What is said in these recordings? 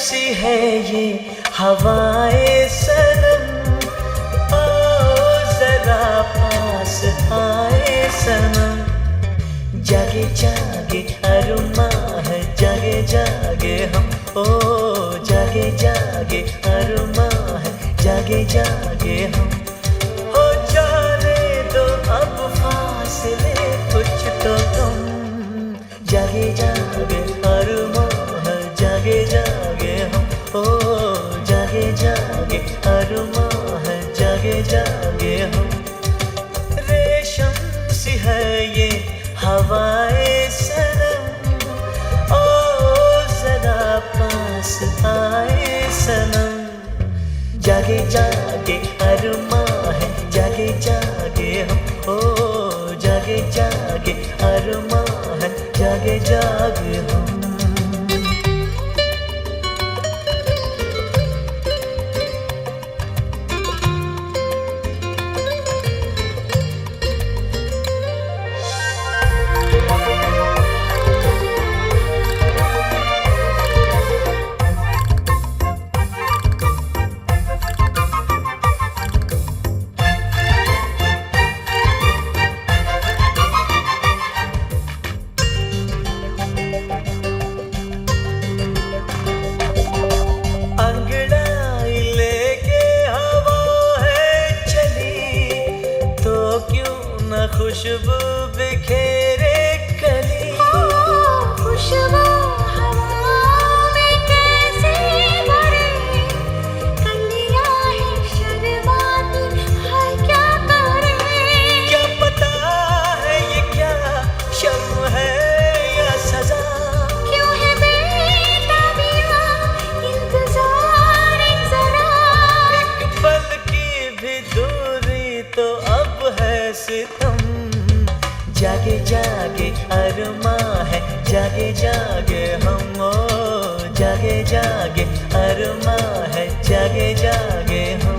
सी है ये हवाएं सनम, ओ जरा पास आए सनम। जागे जागे अरमां है, जागे जागे हम, ओ जागे जागे अरमां है, जागे जागे हम। हो जाने दो अब फासले कुछ तो कम, जागे जागे अरमां है, जागे जागे हम, ओ जागे जागे अरमां है, जागे जागे हम। रेशम सी है ये हवाएं सनम, ओ जरा पास आए सनम। जागे जागे अरमां है, जागे जागे हम, ओ जागे जागे अरमां है, जागे जागे हम। खुशबू बिखेरे कली, खुशबू हवा में कैसे भरे, कलियां है शर्माती है क्या करे। क्या पता है ये क्या शर्म है या सजा, क्यों है बेताबियां इंतजार जरा। एक पल की भी दूरी तो अब है सितम। जागे जागे अरमां है, जागे जागे हम, ओ जागे जागे अरमां है, जागे जागे हम।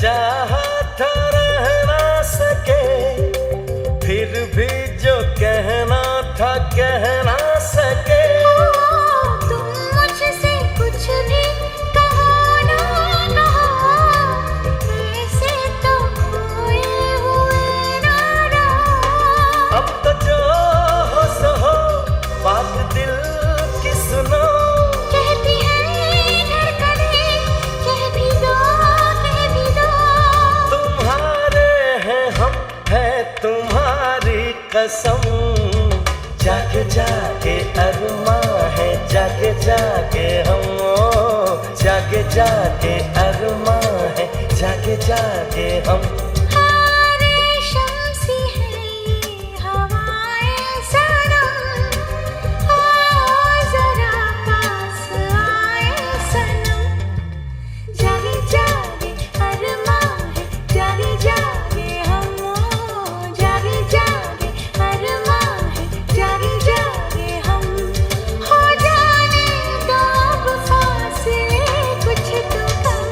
चाहा था रह ना सके, फिर भी जो कहना था कह ना सके। तुम मुझसे कुछ भी कहो ना कहो, ऐसे तो खोए हुए ना रहो। अब तो जो हो सो हो, बात दिल की सुनो। कहती है धड़कने, कह भी दो, तुम्हारी कसम। जागे जागे अरमां है, जागे जागे हम, ओ जागे जागे अरमां है, जागे जागे हम। रेशम सी है ये हवाएं सनम, ओ जरा पास आए सनम। जागे जागे अरमां है, जागे जागे हम, जागे जागे अरमां है, जागे जागे हम। हो जाने दो अब फासले कुछ तो कम,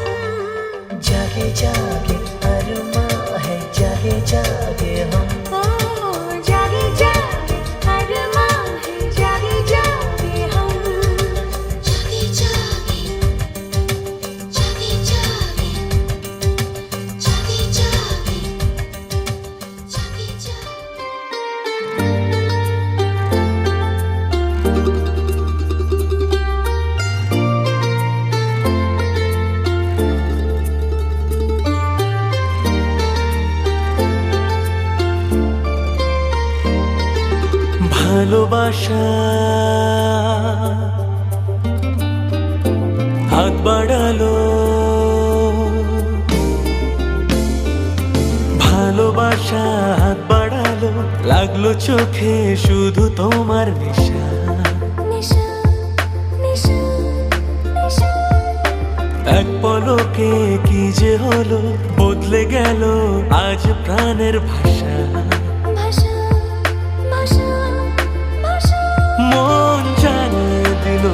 जागे जागे अरमां है, जागे जागे हम, ओ जागे जागे अरमां है, जागे जागे हम। जागे जागे, जागे जागे, जागे जागे, जागे जागे। ভালোবাসা হাত বাড়ালো, ভালোবাসা হাত বাড়ালো, লাগলো চোখে শুধু তোমার নেশা। নেশা নেশা নেশা এক পলকে কি যে হলো, বদলে গেল আজ প্রাণের ভাষা। ভাষা ভাষা ভাষা মন জানিয়ে দিল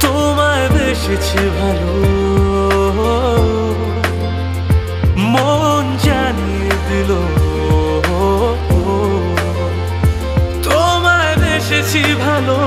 তোমায় বেসেছে ভালো। মন জানিয়ে দিল তোমায় বেসেছি ভালো।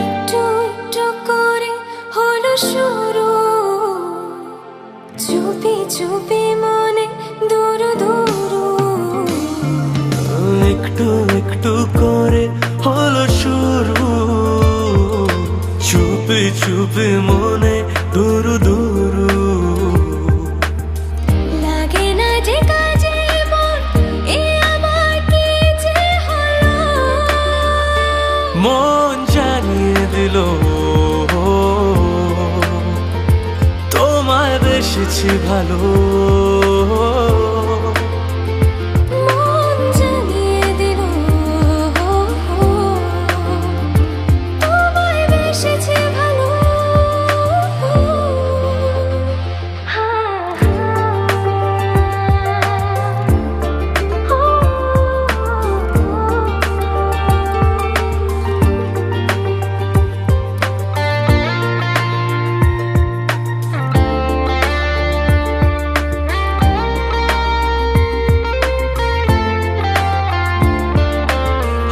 একটু একটু করে হলো শুরু, চুপি চুপি মনে দূর দূর। একটু একটু করে হলো শুরু, চুপি চুপি মনে দুরু দুরু। লাগে না যে কাজে মন, এ আমার কি যে হলো। মন জানিয়ে দিল তোমায় বেসেছি ভালো। মন জানিয়ে দিল তোমায় বেসেছে ভালো।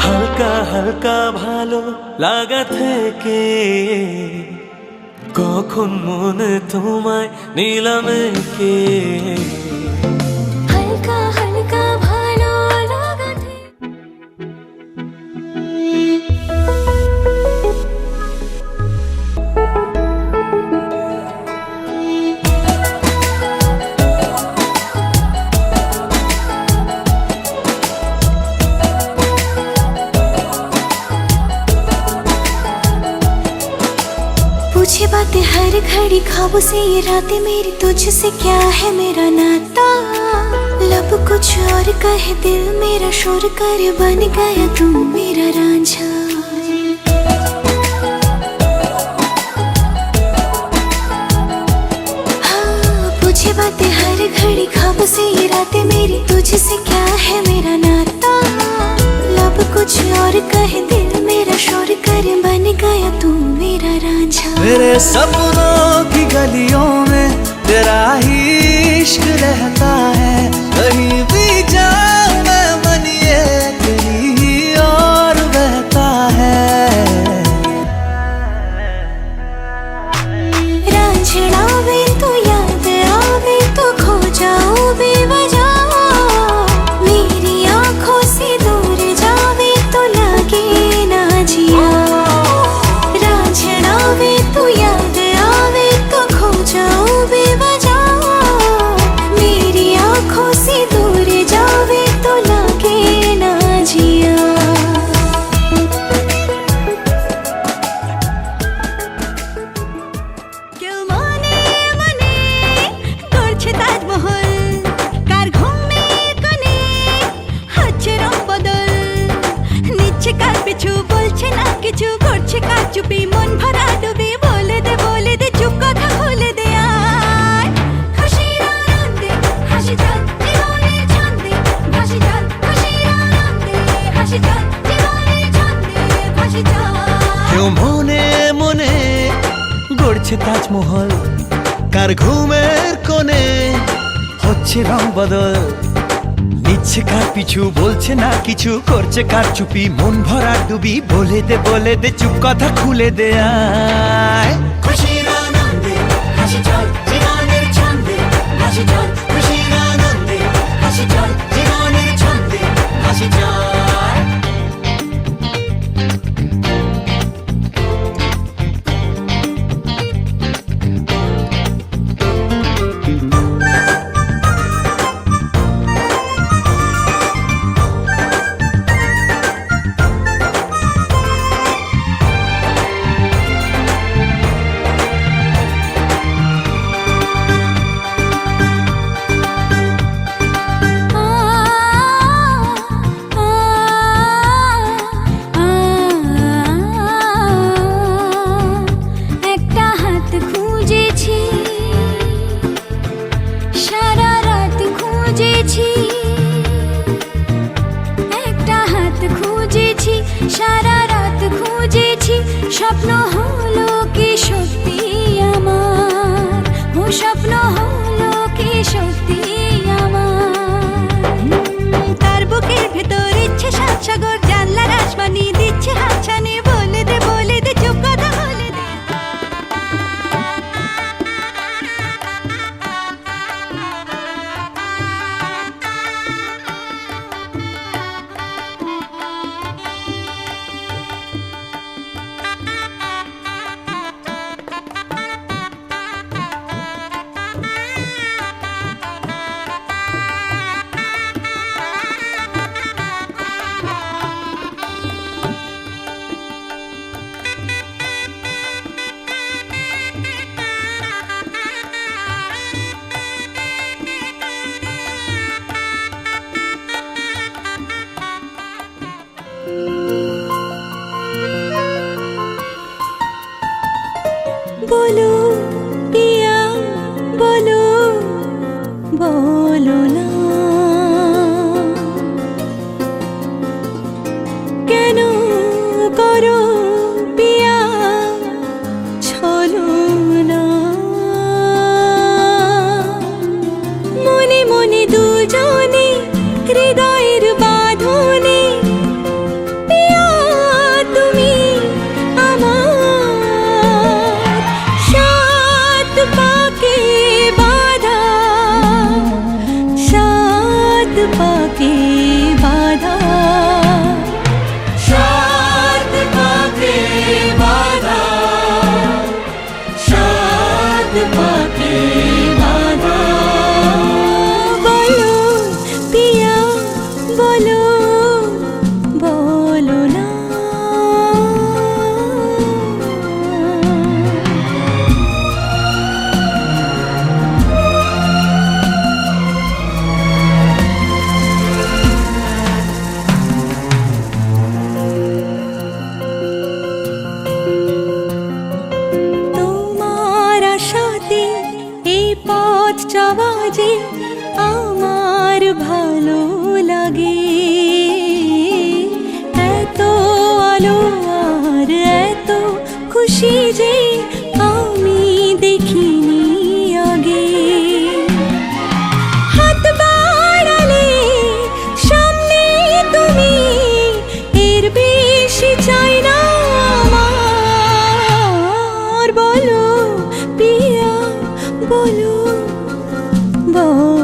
হালকা হালকা ভালো লাগা থেকে কখন মনে তোমায় নিলাম কে। হালকা হালকা ভালো লাগাতে पूछे बातें हर घड़ी ख्वाबों से, ये रातें मेरी तुझसे क्या है मेरा नाता। लब कुछ और कहे दिल मेरा शोर कर, बन गया तू मेरा रांझा। हाँ, पूछे बातें हर घड़ी ख्वाबों से, ये रातें मेरी तुझसे क्या है मेरा नाता। लब कुछ और कहे दिल मेरा शोर कर, बन गया तू मेरा रांझा। मेरे सपनों की गलियों में तेरा ही इश्क रहता है, कहीं भी जाऊं मैं मन ये कहीं और बहता है। रांझना भी तो याद आवे तो खो जाऊं बेवजह, मेरी आंखों से दूर जावे तो लगे ना जिया। रांझना भी तो याद आवे तो खो जाऊं बेवजह, मेरी आंखों से दूर जावे तो लगे ना जिया। কেউ মনে মনে করছে তাজমহল, কার ঘুমে কোণে হচ্ছে রং বদল। নিচ্ছে কার পিছু বলছে না কিছু, করছে কার চুপি মন ভরা ডুবি। বলে দে চুপ কথা বলে দে আয়। খুশির আনন্দে হাসি যাক জীবনের ছন্দে ভাসি যাক, খুশির আনন্দে হাসি যাক জীবনের ছন্দে ভাসি যাক। কেউ মনে মনে গড়ছে তাজমহল, কার ঘুমের কোণে হচ্ছে রং বদল। ইচ্ছে কার পিছু বলছে না কিছু, করছে কার চুপি মন ভরা ডুবি, বলে দে চুপ কথা খুলে দে আয়। খুশির আনন্দে হাসি চল জীবনের ছন্দে হাসি চল, খুশির আনন্দে হাসি চল জীবনের ছন্দে হাসি চল। একটা হাত খুঁজেছি, সারা রাত খুঁজেছি, একটা হাত খুঁজেছি, সারা রাত খুঁজেছি, স্বপ্ন হলো কি সত্যি আমার, ও স্বপ্ন হলো কি সত্যি আমার। তার বুকের ভেতর ইচ্ছে সাত সাগর, জানলার আসমানি দিচ্ছে হাতছানি, বলে দে চুপ কথা বলে দে। বলো পিয়া বলো, বলো না কেন করো পিয়া ছলো না। মনে মনে দুজনে হৃদয়ের বাঁধনে, পিয়া তুমি আমার সাত পাকে বাঁধা, সাত পাকে বাঁধা, সাত পাকে বাঁধা, সাত পাকে বাঁধা। বলো পিয়া বলো, বলো না। তোমার আশাতে এই পথ যাওয়া যে আমার ভালো লাগে, এত আলো আর এত খুশি যে আমি দেখিনি আগে। হাত বাড়ালে সামনে তুমি, এর বেশি চাই না আমার। বলো পিয়া বলো, বলো